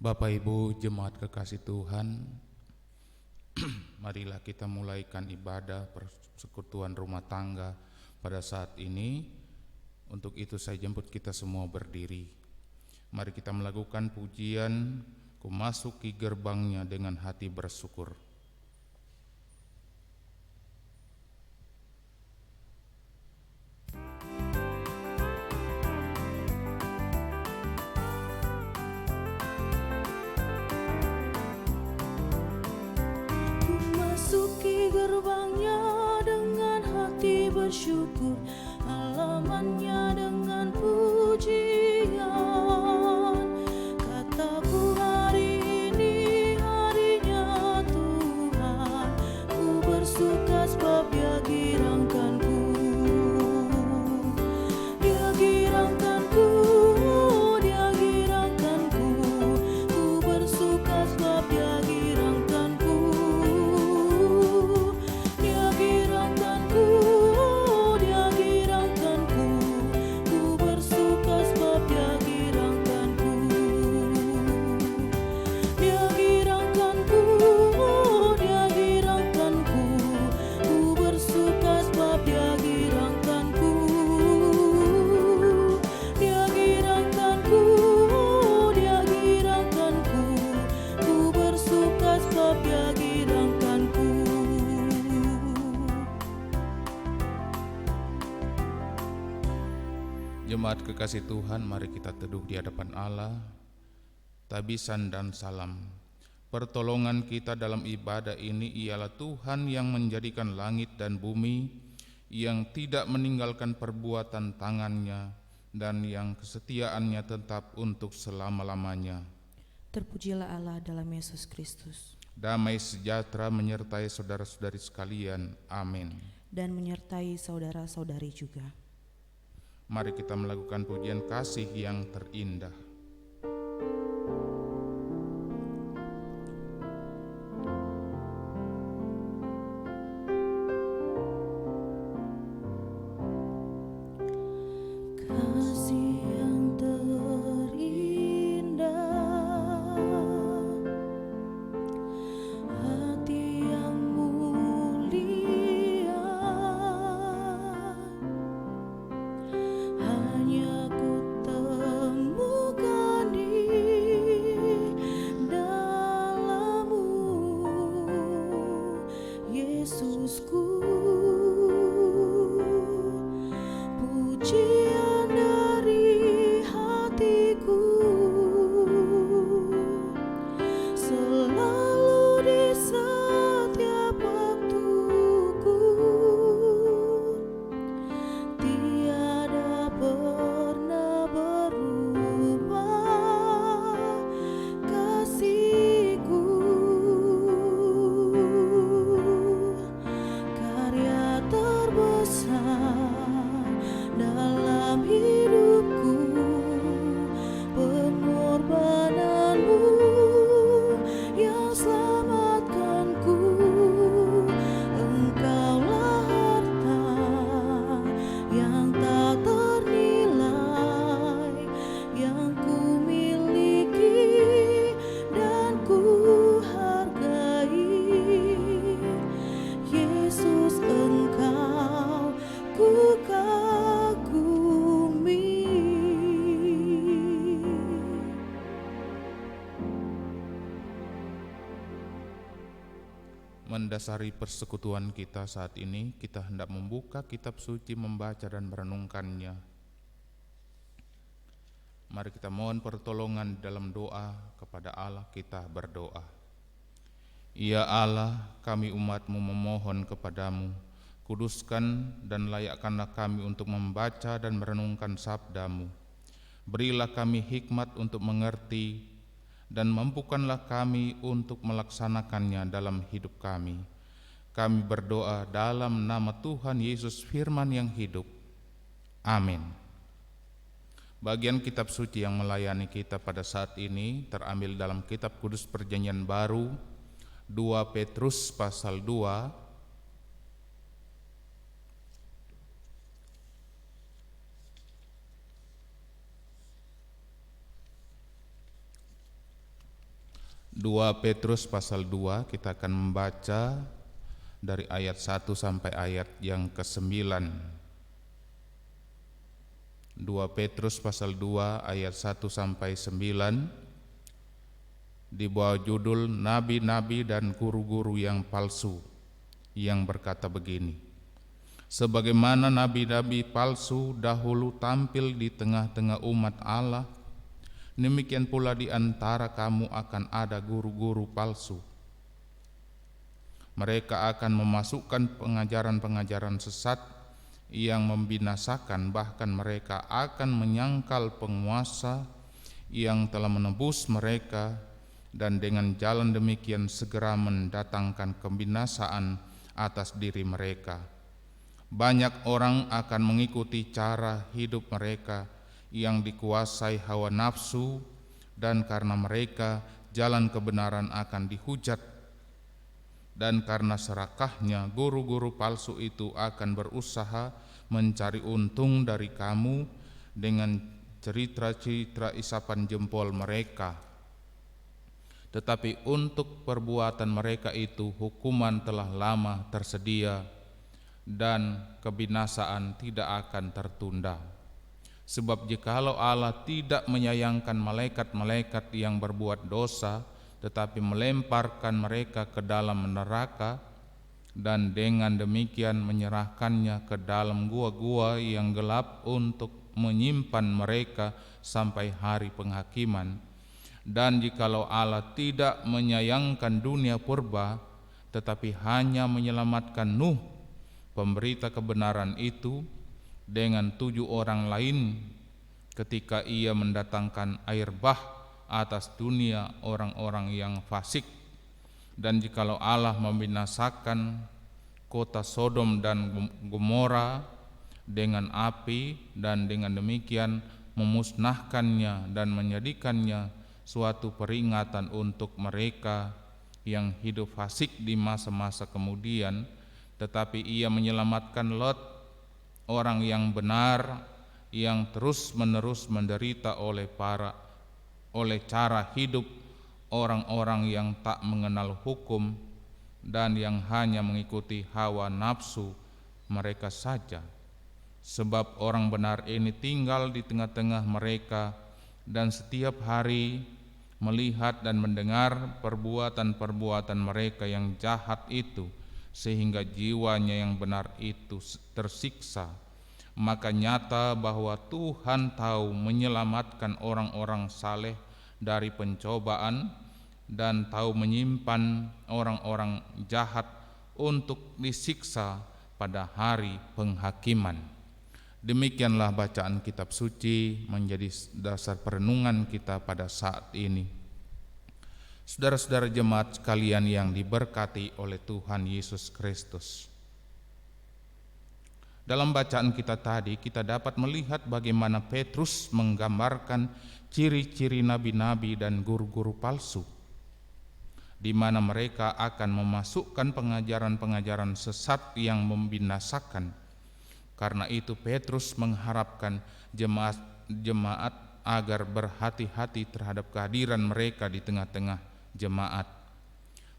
Bapak Ibu jemaat kekasih Tuhan, marilah kita mulaikan ibadah persekutuan rumah tangga pada saat ini. Untuk itu saya jemput kita semua berdiri. Mari kita melakukan pujian, ku masuki gerbangnya dengan hati bersyukur. Gerbangnya dengan hati bersyukur, halamannya dengan pujian. Kataku hari ini harinya Tuhan, ku bersuka sebab Dia girangkanku. Dia girangkanku, Dia girangkanku, ku bersuka sebab Dia girangkanku. Dia girangkanku, Dia girangkanku, ku bersuka sebab Dia girangkanku. Dia girangkanku, Dia girangkanku, ku bersuka sebab Dia girangkanku. Dia girangkanku, Dia girangkanku, ku bersuka sebab Dia girangkanku. Jemaat kekasih Tuhan, mari kita teduh di hadapan Allah. Tabisan dan salam. Pertolongan kita dalam ibadah ini ialah Tuhan yang menjadikan langit dan bumi, yang tidak meninggalkan perbuatan tangannya, dan yang kesetiaannya tetap untuk selama-lamanya. Terpujilah Allah dalam Yesus Kristus, Damai sejahtera menyertai saudara-saudari sekalian. Amin. dan menyertai saudara-saudari juga. Mari kita melakukan pujian kasih yang terindah. Kasih yang terindah, hati yang mulia, hanya ku temukan di dalam-Mu, Yesusku. Pujian dari hatiku, selalu di setiap waktuku, tiada pernah berubah kasih-Ku. Karya terbesar dalam hidupku, pengorbanan-Mu yang selamatkanku. Engkaulah harta yang tak ternilai, yang ku miliki dan ku hargai. Yesus, Engkau ku kagumi. Mendasari persekutuan kita saat ini, kita hendak membuka kitab suci, membaca dan merenungkannya. Mari kita mohon pertolongan dalam doa kepada Allah. Kita berdoa. Ya Allah, kami umat-Mu memohon kepadamu, kuduskan dan layakkanlah kami untuk membaca dan merenungkan sabda-Mu. Berilah kami hikmat untuk mengerti, dan mampukanlah kami untuk melaksanakannya dalam hidup kami. Kami berdoa dalam nama Tuhan Yesus Firman yang hidup. Amin. Bagian kitab suci yang melayani kita pada saat ini terambil dalam kitab Kudus Perjanjian Baru, 2 Petrus pasal 2 2 2 Petrus pasal 2, kita akan membaca dari ayat 1 sampai ayat yang ke-9. 2 Petrus pasal 2 ayat 1 sampai 9 di bawah judul Nabi-nabi dan guru-guru yang palsu, yang berkata begini: sebagaimana nabi-nabi palsu dahulu tampil di tengah-tengah umat Allah, demikian pula di antara kamu akan ada guru-guru palsu. Mereka akan memasukkan pengajaran-pengajaran sesat yang membinasakan, bahkan mereka akan menyangkal penguasa yang telah menebus mereka, dan dengan jalan demikian segera mendatangkan kebinasaan atas diri mereka. Banyak orang akan mengikuti cara hidup mereka yang dikuasai hawa nafsu, dan karena mereka jalan kebenaran akan dihujat, dan karena serakahnya guru-guru palsu itu akan berusaha mencari untung dari kamu dengan cerita-cerita isapan jempol mereka. Tetapi untuk perbuatan mereka itu hukuman telah lama tersedia, dan kebinasaan tidak akan tertunda. Sebab jikalau Allah tidak menyayangkan malaikat-malaikat yang berbuat dosa, tetapi melemparkan mereka ke dalam neraka, dan dengan demikian menyerahkannya ke dalam gua-gua yang gelap untuk menyimpan mereka sampai hari penghakiman. Dan jikalau Allah tidak menyayangkan dunia purba, tetapi hanya menyelamatkan Nuh, pemberita kebenaran itu, dengan 7 orang lain, ketika Ia mendatangkan air bah atas dunia orang-orang yang fasik. Dan jikalau Allah membinasakan kota Sodom dan Gomora dengan api, dan dengan demikian memusnahkannya dan menjadikannya suatu peringatan untuk mereka yang hidup fasik di masa-masa kemudian, tetapi Ia menyelamatkan Lot, orang yang benar, yang terus-menerus menderita oleh cara hidup orang-orang yang tak mengenal hukum dan yang hanya mengikuti hawa nafsu mereka saja. Sebab orang benar ini tinggal di tengah-tengah mereka, dan setiap hari melihat dan mendengar perbuatan-perbuatan mereka yang jahat itu, sehingga jiwanya yang benar itu tersiksa. Maka nyata bahwa Tuhan tahu menyelamatkan orang-orang saleh dari pencobaan, dan tahu menyimpan orang-orang jahat untuk disiksa pada hari penghakiman. Demikianlah bacaan kitab suci menjadi dasar perenungan kita pada saat ini. Saudara-saudara jemaat sekalian yang diberkati oleh Tuhan Yesus Kristus, dalam bacaan kita tadi kita dapat melihat bagaimana Petrus menggambarkan ciri-ciri nabi-nabi dan guru-guru palsu, di mana mereka akan memasukkan pengajaran-pengajaran sesat yang membinasakan. Karena itu Petrus mengharapkan jemaat agar berhati-hati terhadap kehadiran mereka di tengah-tengah jemaat.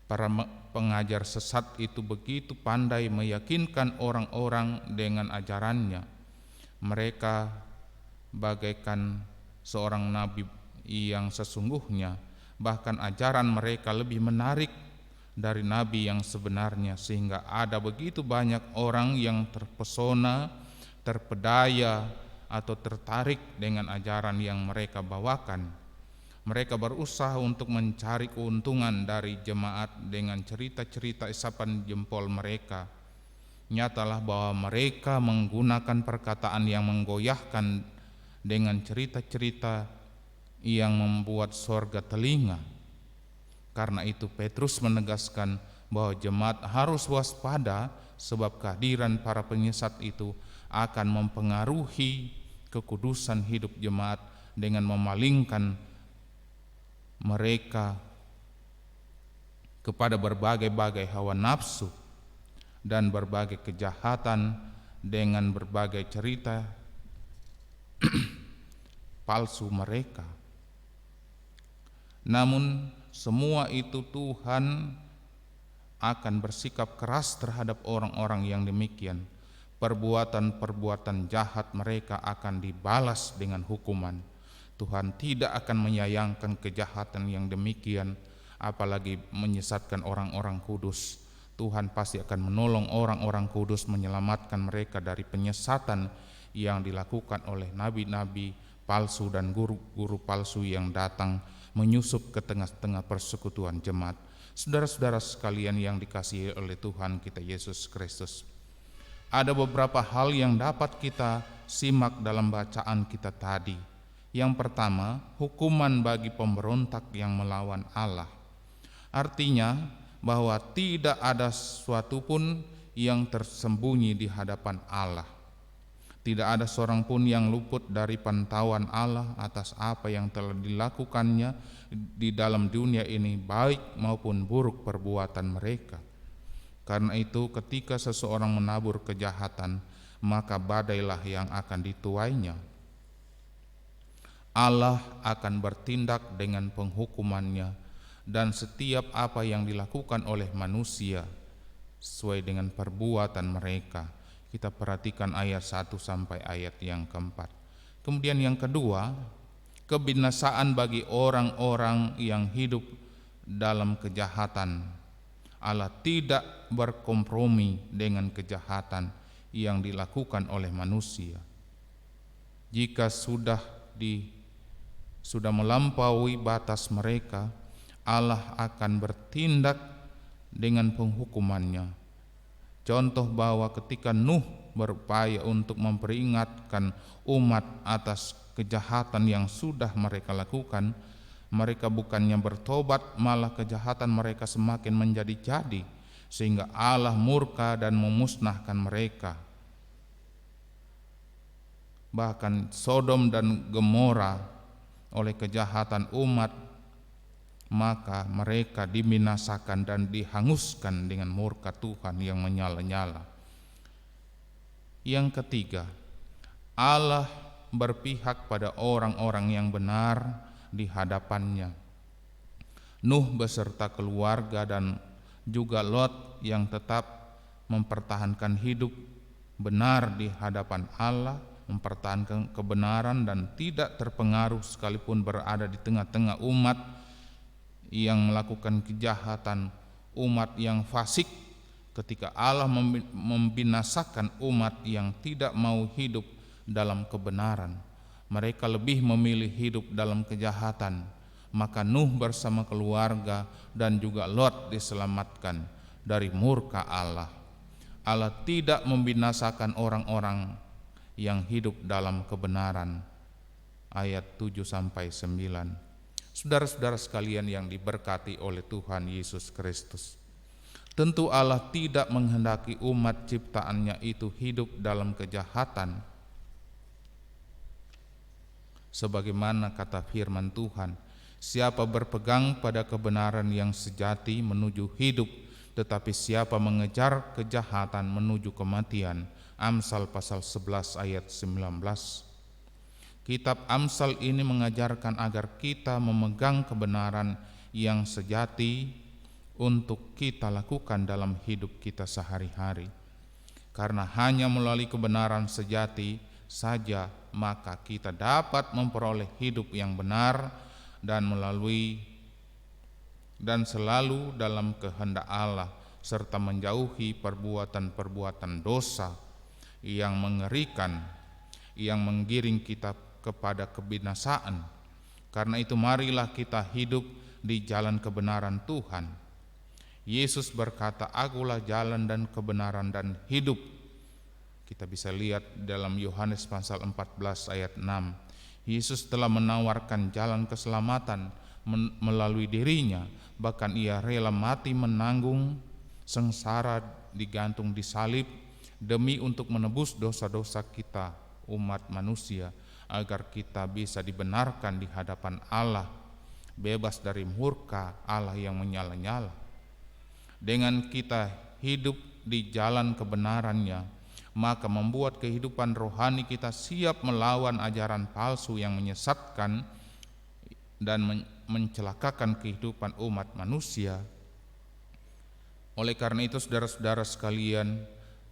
Para pengajar sesat itu begitu pandai meyakinkan orang-orang dengan ajarannya. Mereka bagaikan seorang nabi yang sesungguhnya, bahkan ajaran mereka lebih menarik dari nabi yang sebenarnya, sehingga ada begitu banyak orang yang terpesona, terpedaya, atau tertarik dengan ajaran yang mereka bawakan. Mereka berusaha untuk mencari keuntungan dari jemaat dengan cerita-cerita isapan jempol mereka. Nyatalah bahwa mereka menggunakan perkataan yang menggoyahkan dengan cerita-cerita yang membuat sorga telinga. Karena itu Petrus menegaskan bahwa jemaat harus waspada, sebab kehadiran para penyesat itu akan mempengaruhi kekudusan hidup jemaat dengan memalingkan mereka kepada berbagai-bagai hawa nafsu dan berbagai kejahatan dengan berbagai cerita palsu mereka. Namun semua itu Tuhan akan bersikap keras terhadap orang-orang yang demikian. Perbuatan-perbuatan jahat mereka akan dibalas dengan hukuman. Tuhan tidak akan menyayangkan kejahatan yang demikian, apalagi menyesatkan orang-orang kudus. Tuhan pasti akan menolong orang-orang kudus, menyelamatkan mereka dari penyesatan yang dilakukan oleh nabi-nabi palsu dan guru-guru palsu yang datang menyusup ke tengah-tengah persekutuan jemaat. Saudara-saudara sekalian yang dikasihi oleh Tuhan kita Yesus Kristus, ada beberapa hal yang dapat kita simak dalam bacaan kita tadi. Yang pertama, hukuman bagi pemberontak yang melawan Allah. Artinya bahwa tidak ada sesuatu pun yang tersembunyi di hadapan Allah. Tidak ada seorang pun yang luput dari pantauan Allah atas apa yang telah dilakukannya di dalam dunia ini, baik maupun buruk perbuatan mereka. Karena itu ketika seseorang menabur kejahatan, maka badailah yang akan dituainya. Allah akan bertindak dengan penghukumannya, dan setiap apa yang dilakukan oleh manusia sesuai dengan perbuatan mereka. Kita perhatikan ayat 1 sampai ayat yang keempat. Kemudian yang kedua, kebinasaan bagi orang-orang yang hidup dalam kejahatan. Allah tidak berkompromi dengan kejahatan yang dilakukan oleh manusia. Jika sudah melampaui batas mereka, Allah akan bertindak dengan penghukumannya. Contoh bahwa ketika Nuh berupaya untuk memperingatkan umat atas kejahatan yang sudah mereka lakukan, mereka bukannya bertobat, malah kejahatan mereka semakin menjadi-jadi, sehingga Allah murka dan memusnahkan mereka. Bahkan Sodom dan Gomora oleh kejahatan umat, maka mereka dibinasakan dan dihanguskan dengan murka Tuhan yang menyala-nyala. Yang ketiga, Allah berpihak pada orang-orang yang benar di hadapannya. Nuh beserta keluarga dan juga Lot yang tetap mempertahankan hidup benar di hadapan Allah, mempertahankan kebenaran dan tidak terpengaruh sekalipun berada di tengah-tengah umat yang melakukan kejahatan, umat yang fasik. Ketika Allah membinasakan umat yang tidak mau hidup dalam kebenaran, mereka lebih memilih hidup dalam kejahatan, maka Nuh bersama keluarga dan juga Lot diselamatkan dari murka Allah. Allah tidak membinasakan orang-orang yang hidup dalam kebenaran. Ayat 7 sampai 9. Saudara-saudara sekalian yang diberkati oleh Tuhan Yesus Kristus, tentu Allah tidak menghendaki umat ciptaannya itu hidup dalam kejahatan. Sebagaimana kata firman Tuhan, siapa berpegang pada kebenaran yang sejati menuju hidup, tetapi siapa mengejar kejahatan menuju kematian. Amsal pasal 11 ayat 19. Kitab Amsal ini mengajarkan agar kita memegang kebenaran yang sejati untuk kita lakukan dalam hidup kita sehari-hari. Karena hanya melalui kebenaran sejati saja maka kita dapat memperoleh hidup yang benar dan selalu dalam kehendak Allah, serta menjauhi perbuatan-perbuatan dosa yang mengerikan, yang menggiring kita kepada kebinasaan. Karena itu marilah kita hidup di jalan kebenaran Tuhan. Yesus berkata, "Akulah jalan dan kebenaran dan hidup." Kita bisa lihat dalam Yohanes pasal 14 ayat 6. Yesus telah menawarkan jalan keselamatan melalui dirinya, bahkan ia rela mati menanggung sengsara, digantung di salib demi untuk menebus dosa-dosa kita umat manusia, agar kita bisa dibenarkan di hadapan Allah, bebas dari murka Allah yang menyala-nyala. Dengan kita hidup di jalan kebenarannya, maka membuat kehidupan rohani kita siap melawan ajaran palsu yang menyesatkan dan mencelakakan kehidupan umat manusia. Oleh karena itu saudara-saudara sekalian,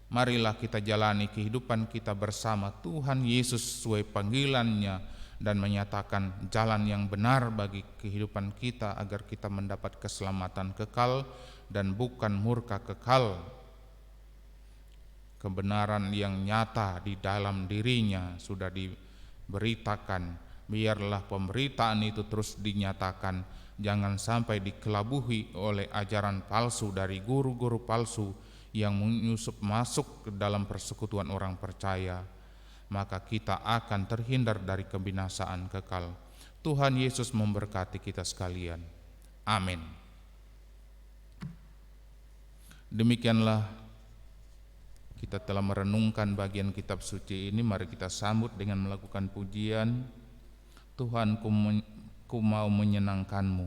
marilah kita jalani kehidupan kita bersama Tuhan Yesus sesuai panggilannya dan menyatakan jalan yang benar bagi kehidupan kita agar kita mendapat keselamatan kekal dan bukan murka kekal. Kebenaran yang nyata di dalam dirinya sudah diberitakan. Biarlah pemberitaan itu terus dinyatakan, jangan sampai dikelabuhi oleh ajaran palsu dari guru-guru palsu yang menyusup masuk ke dalam persekutuan orang percaya. Maka kita akan terhindar dari kebinasaan kekal. Tuhan Yesus memberkati kita sekalian. Amin. Demikianlah kita telah merenungkan bagian kitab suci ini. Mari kita sambut dengan melakukan pujian. Tuhan, ku mau menyenangkanmu.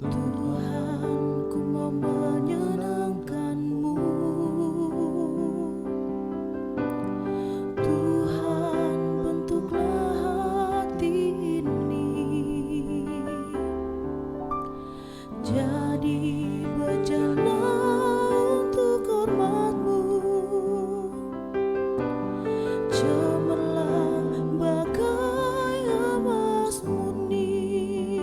Tuhan, ku mau menyenangkan-Mu. Tuhan, bentuklah hati ini jadi bejana untuk hormat-Mu. Cemerlang bagai emas murni.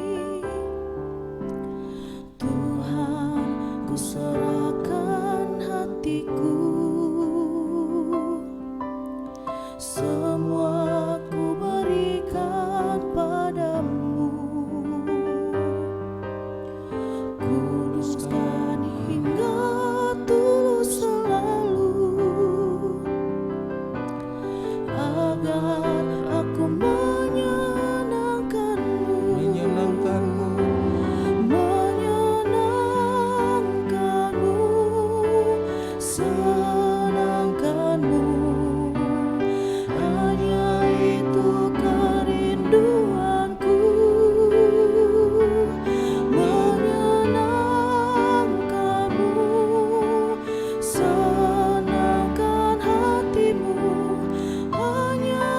Tuhan, ku serahkan hatiku, semua ku berikan padamu. Kuduskan hingga tulus selalu, agar aku menyenangkan-Mu. Senangkan-Mu, hanya itu kerinduanku. Menyenangkan-Mu, senangkan hatimu, hanya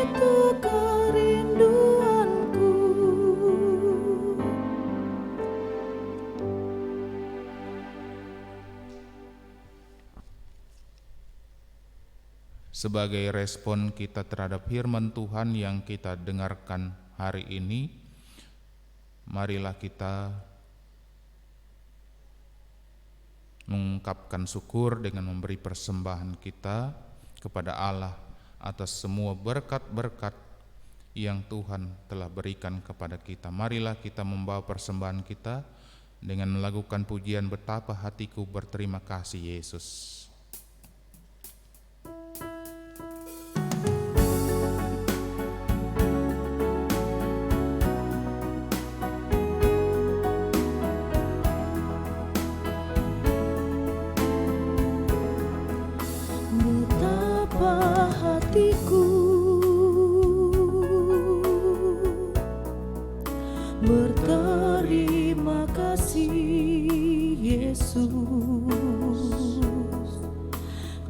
itu kerinduanku. Sebagai respon kita terhadap firman Tuhan yang kita dengarkan hari ini, marilah kita mengungkapkan syukur dengan memberi persembahan kita kepada Allah atas semua berkat-berkat yang Tuhan telah berikan kepada kita. Marilah kita membawa persembahan kita dengan melakukan pujian betapa hatiku berterima kasih Yesus. Betapa hatiku berterima kasih Yesus,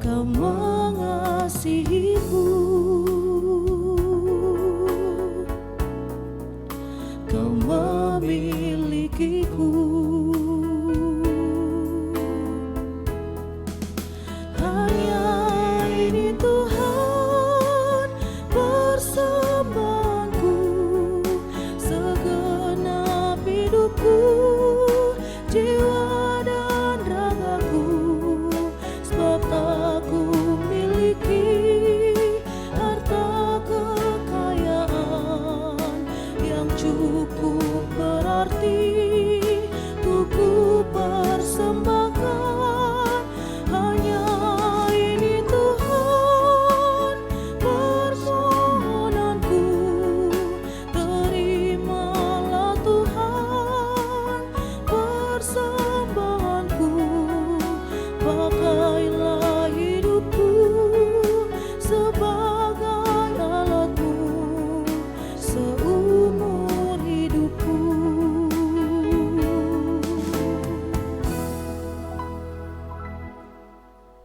Kau mengasihiku, Kau memilikiku. Hanya ini Tuhan persembahanku, segenap hidupku, jiwa dan ragaku, sebab aku miliki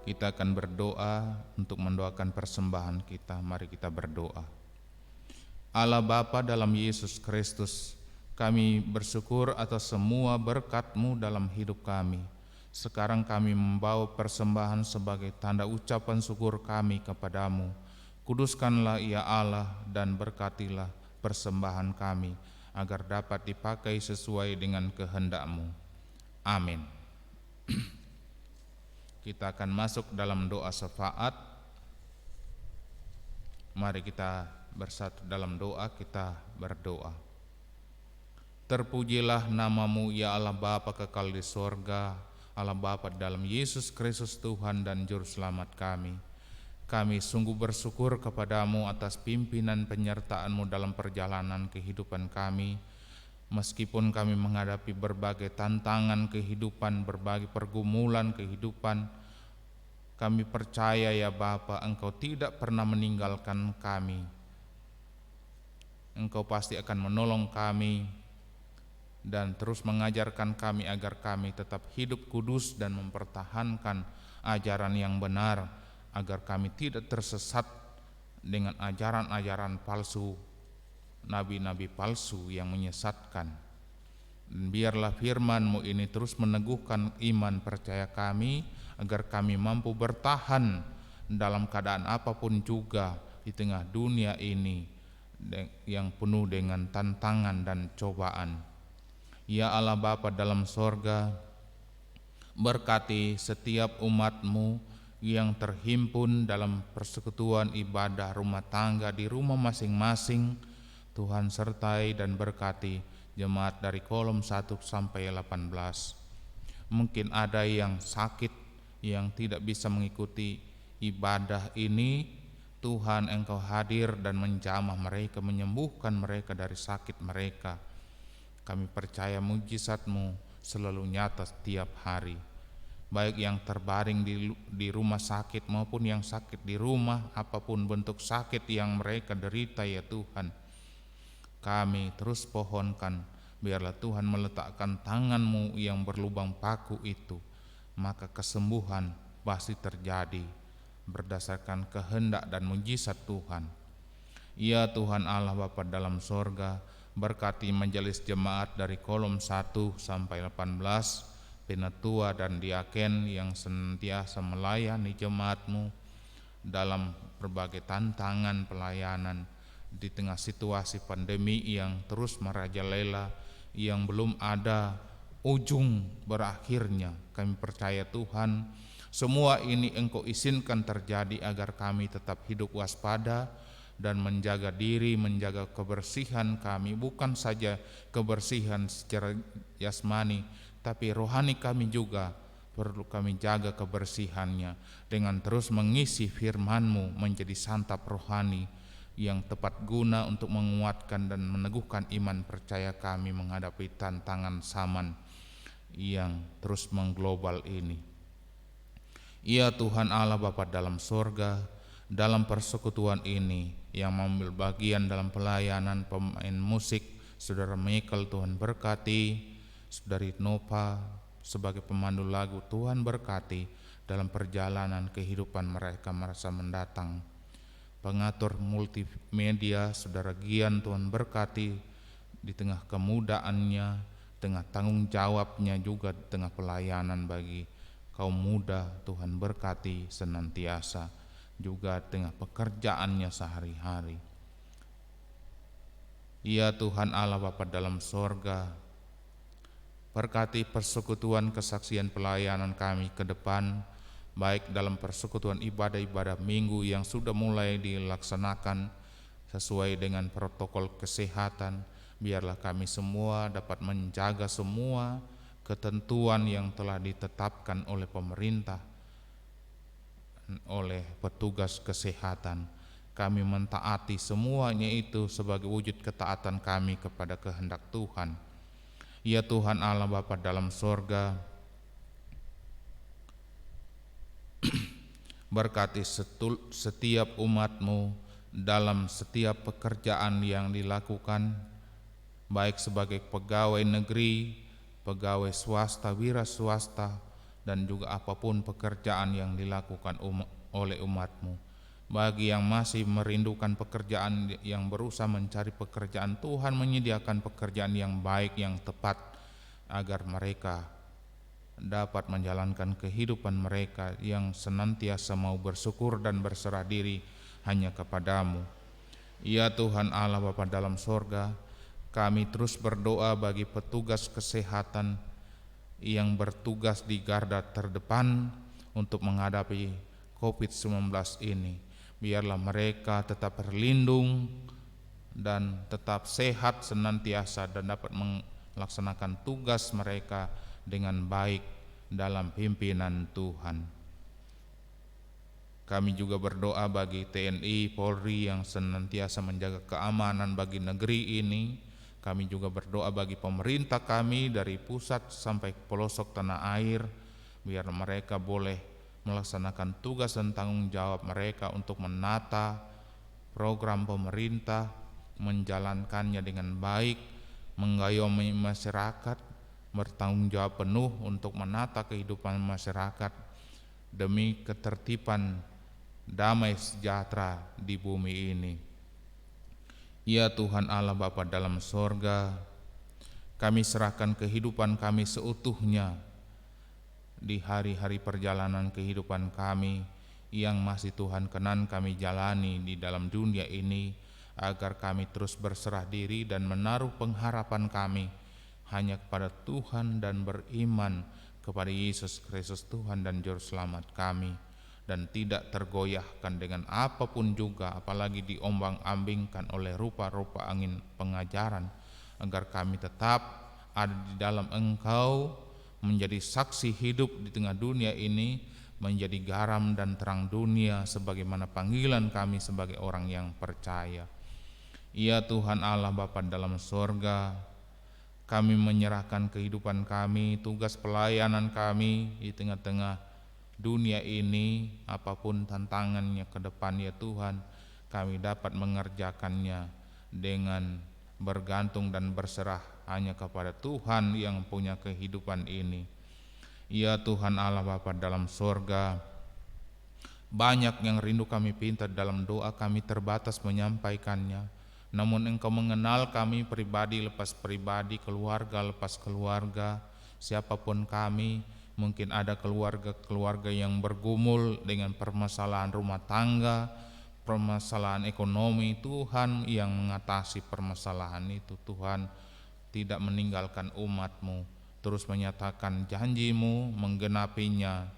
Kita akan berdoa untuk mendoakan persembahan kita. Mari kita berdoa. Allah Bapa dalam Yesus Kristus, kami bersyukur atas semua berkat-Mu dalam hidup kami. Sekarang kami membawa persembahan sebagai tanda ucapan syukur kami kepadamu. Kuduskanlah ya Allah dan berkatilah persembahan kami, agar dapat dipakai sesuai dengan kehendak-Mu. Amin. Kita akan masuk dalam doa syafaat. Mari kita bersatu dalam doa, kita berdoa. Terpujilah nama-Mu ya Allah Bapa kekal di sorga, Allah Bapa dalam Yesus Kristus Tuhan dan Juru Selamat kami. Kami sungguh bersyukur kepadamu atas pimpinan penyertaan-Mu dalam perjalanan kehidupan kami. Meskipun kami menghadapi berbagai tantangan kehidupan, berbagai pergumulan kehidupan, kami percaya ya Bapa, Engkau tidak pernah meninggalkan kami. Engkau pasti akan menolong kami dan terus mengajarkan kami agar kami tetap hidup kudus dan mempertahankan ajaran yang benar, agar kami tidak tersesat dengan ajaran-ajaran palsu, nabi-nabi palsu yang menyesatkan. Dan biarlah firman-Mu ini terus meneguhkan iman percaya kami, agar kami mampu bertahan dalam keadaan apapun juga di tengah dunia ini yang penuh dengan tantangan dan cobaan. Ya Allah Bapa dalam sorga, berkati setiap umat-Mu yang terhimpun dalam persekutuan ibadah rumah tangga di rumah masing-masing. Tuhan sertai dan berkati jemaat dari kolom 1 sampai 18. Mungkin ada yang sakit, yang tidak bisa mengikuti ibadah ini. Tuhan, Engkau hadir dan menjamah mereka, menyembuhkan mereka dari sakit mereka. Kami percaya mujizat-Mu selalu nyata setiap hari, baik yang terbaring di rumah sakit maupun yang sakit di rumah, apapun bentuk sakit yang mereka derita ya Tuhan. Kami terus pohonkan, biarlah Tuhan meletakkan tangan-Mu yang berlubang paku itu, maka kesembuhan pasti terjadi berdasarkan kehendak dan mujizat Tuhan. Ya Tuhan Allah Bapa dalam sorga, berkati majelis jemaat dari kolom 1 sampai 18, penatua dan diaken yang senantiasa melayani jemaat-Mu dalam berbagai tantangan pelayanan di tengah situasi pandemi yang terus merajalela, yang belum ada ujung berakhirnya. Kami percaya Tuhan, semua ini Engkau izinkan terjadi agar kami tetap hidup waspada dan menjaga diri, menjaga kebersihan kami, bukan saja kebersihan secara jasmani, tapi rohani kami juga perlu kami jaga kebersihannya dengan terus mengisi firman-Mu menjadi santap rohani yang tepat guna untuk menguatkan dan meneguhkan iman percaya kami menghadapi tantangan zaman yang terus mengglobal ini. Ya Tuhan Allah Bapa dalam sorga, dalam persekutuan ini yang mengambil bagian dalam pelayanan pemain musik, Saudara Michael, Tuhan berkati. Saudari Nova sebagai pemandu lagu, Tuhan berkati dalam perjalanan kehidupan mereka masa mendatang. Pengatur multimedia, Saudara Gian, Tuhan berkati di tengah kemudaannya, tengah tanggung jawabnya juga di tengah pelayanan bagi kaum muda. Tuhan berkati senantiasa juga tengah pekerjaannya sehari-hari. Ya Tuhan Allah Bapa dalam sorga, berkati persekutuan kesaksian pelayanan kami ke depan, baik dalam persekutuan ibadah-ibadah minggu yang sudah mulai dilaksanakan sesuai dengan protokol kesehatan. Biarlah kami semua dapat menjaga semua ketentuan yang telah ditetapkan oleh pemerintah, oleh petugas kesehatan. Kami mentaati semuanya itu sebagai wujud ketaatan kami kepada kehendak Tuhan. Ya Tuhan Allah Bapa dalam sorga, berkati setiap umat-Mu dalam setiap pekerjaan yang dilakukan, baik sebagai pegawai negeri, pegawai swasta, wira swasta, dan juga apapun pekerjaan yang dilakukan oleh umat-Mu. Bagi yang masih merindukan pekerjaan, yang berusaha mencari pekerjaan, Tuhan menyediakan pekerjaan yang baik, yang tepat, agar mereka dapat menjalankan kehidupan mereka yang senantiasa mau bersyukur dan berserah diri hanya kepadamu. Ya Tuhan Allah Bapa dalam sorga, kami terus berdoa bagi petugas kesehatan yang bertugas di garda terdepan untuk menghadapi COVID-19 ini. Biarlah mereka tetap berlindung dan tetap sehat senantiasa dan dapat melaksanakan tugas mereka dengan baik dalam pimpinan Tuhan. Kami juga berdoa bagi TNI, Polri yang senantiasa menjaga keamanan bagi negeri ini. Kami juga berdoa bagi pemerintah kami dari pusat sampai ke pelosok tanah air, biar mereka boleh melaksanakan tugas dan tanggung jawab mereka untuk menata program pemerintah, menjalankannya dengan baik, mengayomi masyarakat, bertanggung jawab penuh untuk menata kehidupan masyarakat demi ketertiban damai sejahtera di bumi ini. Ya Tuhan Allah Bapa dalam sorga, kami serahkan kehidupan kami seutuhnya di hari-hari perjalanan kehidupan kami yang masih Tuhan kenan kami jalani di dalam dunia ini, agar kami terus berserah diri dan menaruh pengharapan kami hanya kepada Tuhan dan beriman kepada Yesus Kristus Tuhan dan Juru Selamat kami, dan tidak tergoyahkan dengan apapun juga, apalagi diombang-ambingkan oleh rupa-rupa angin pengajaran, agar kami tetap ada di dalam Engkau, menjadi saksi hidup di tengah dunia ini, menjadi garam dan terang dunia sebagaimana panggilan kami sebagai orang yang percaya. Ya Tuhan Allah Bapa dalam sorga, kami menyerahkan kehidupan kami, tugas pelayanan kami di tengah-tengah dunia ini, apapun tantangannya ke depan ya Tuhan, kami dapat mengerjakannya dengan bergantung dan berserah hanya kepada Tuhan yang punya kehidupan ini. Ya Tuhan Allah Bapa dalam sorga, banyak yang rindu kami pinta dalam doa, kami terbatas menyampaikannya. Namun Engkau mengenal kami pribadi lepas pribadi, keluarga lepas keluarga, siapapun kami. Mungkin ada keluarga-keluarga yang bergumul dengan permasalahan rumah tangga, permasalahan ekonomi. Tuhan yang mengatasi permasalahan itu. Tuhan tidak meninggalkan umat-Mu, terus menyatakan janji-Mu, menggenapinya.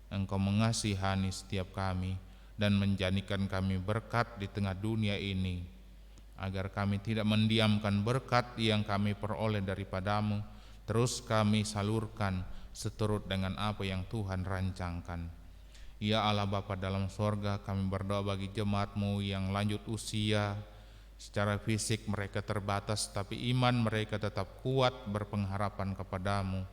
Engkau mengasihani setiap kami dan menjadikan kami berkat di tengah dunia ini, agar kami tidak mendiamkan berkat yang kami peroleh daripada-Mu, terus kami salurkan seturut dengan apa yang Tuhan rancangkan. Ya Allah Bapa dalam sorga, kami berdoa bagi jemaat-Mu yang lanjut usia, secara fisik mereka terbatas, tapi iman mereka tetap kuat berpengharapan kepadamu.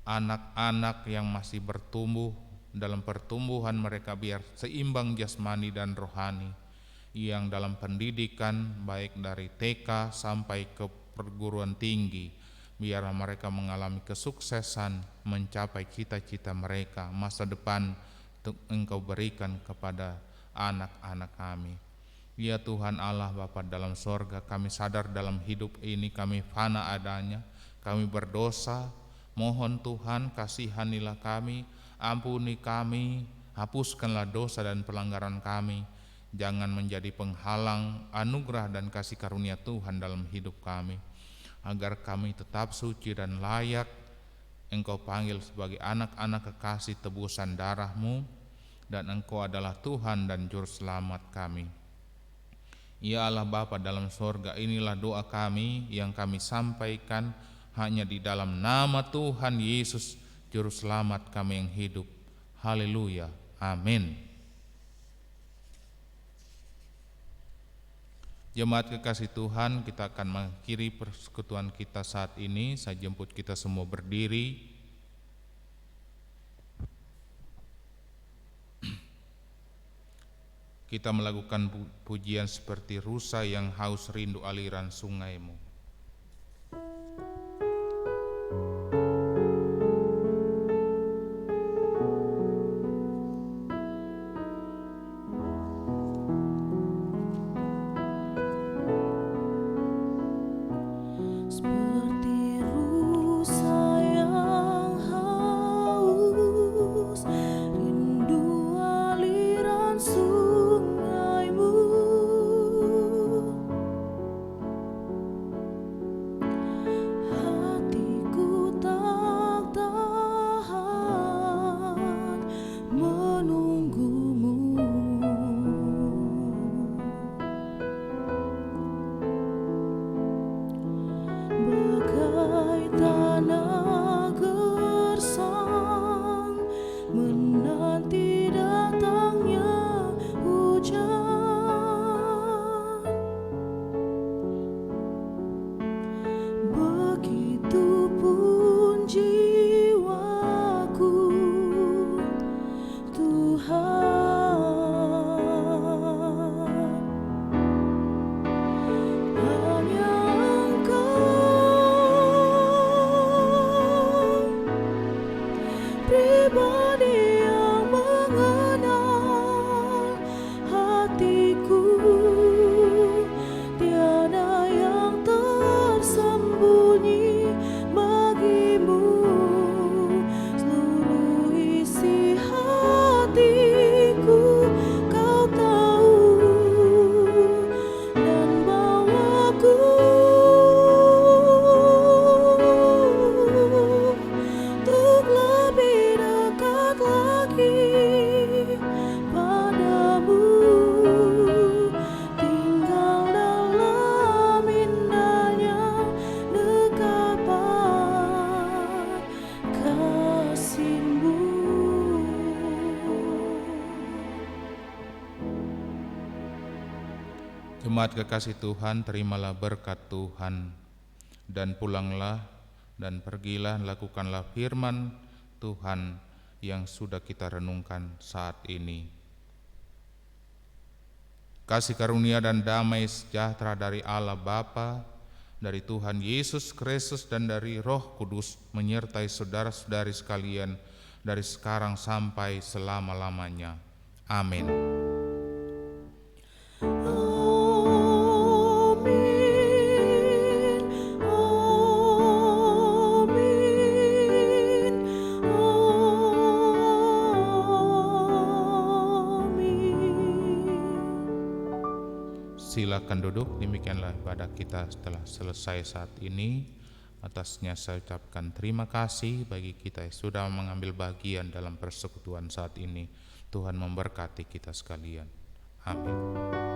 Anak-anak yang masih bertumbuh, dalam pertumbuhan mereka biar seimbang jasmani dan rohani, yang dalam pendidikan baik dari TK sampai ke perguruan tinggi, biarlah mereka mengalami kesuksesan mencapai cita-cita mereka. Masa depan Engkau berikan kepada anak-anak kami. Ya Tuhan Allah Bapa dalam sorga, kami sadar dalam hidup ini kami fana adanya, kami berdosa. Mohon Tuhan kasihanilah kami, ampuni kami, hapuskanlah dosa dan pelanggaran kami. Jangan menjadi penghalang anugerah dan kasih karunia Tuhan dalam hidup kami, agar kami tetap suci dan layak Engkau panggil sebagai anak-anak kekasih tebusan darah-Mu, dan Engkau adalah Tuhan dan Juru Selamat kami. Ya Allah Bapa dalam sorga, inilah doa kami yang kami sampaikan hanya di dalam nama Tuhan Yesus Juru Selamat kami yang hidup. Haleluya, amin. Jemaat kekasih Tuhan, kita akan mengakhiri persekutuan kita saat ini. Saya jemput kita semua berdiri. Kita melakukan pujian seperti rusa yang haus rindu aliran sungai-Mu. Jemaat kekasih Tuhan, terimalah berkat Tuhan, dan pulanglah dan pergilah, lakukanlah firman Tuhan yang sudah kita renungkan saat ini. Kasih karunia dan damai sejahtera dari Allah Bapa, dari Tuhan Yesus Kristus, dan dari Roh Kudus menyertai saudara-saudari sekalian dari sekarang sampai selama-lamanya. Amin. Silakan duduk. Demikianlah ibadah kita setelah selesai saat ini. Atasnya saya ucapkan terima kasih bagi kita yang sudah mengambil bagian dalam persekutuan saat ini. Tuhan memberkati kita sekalian. Amin.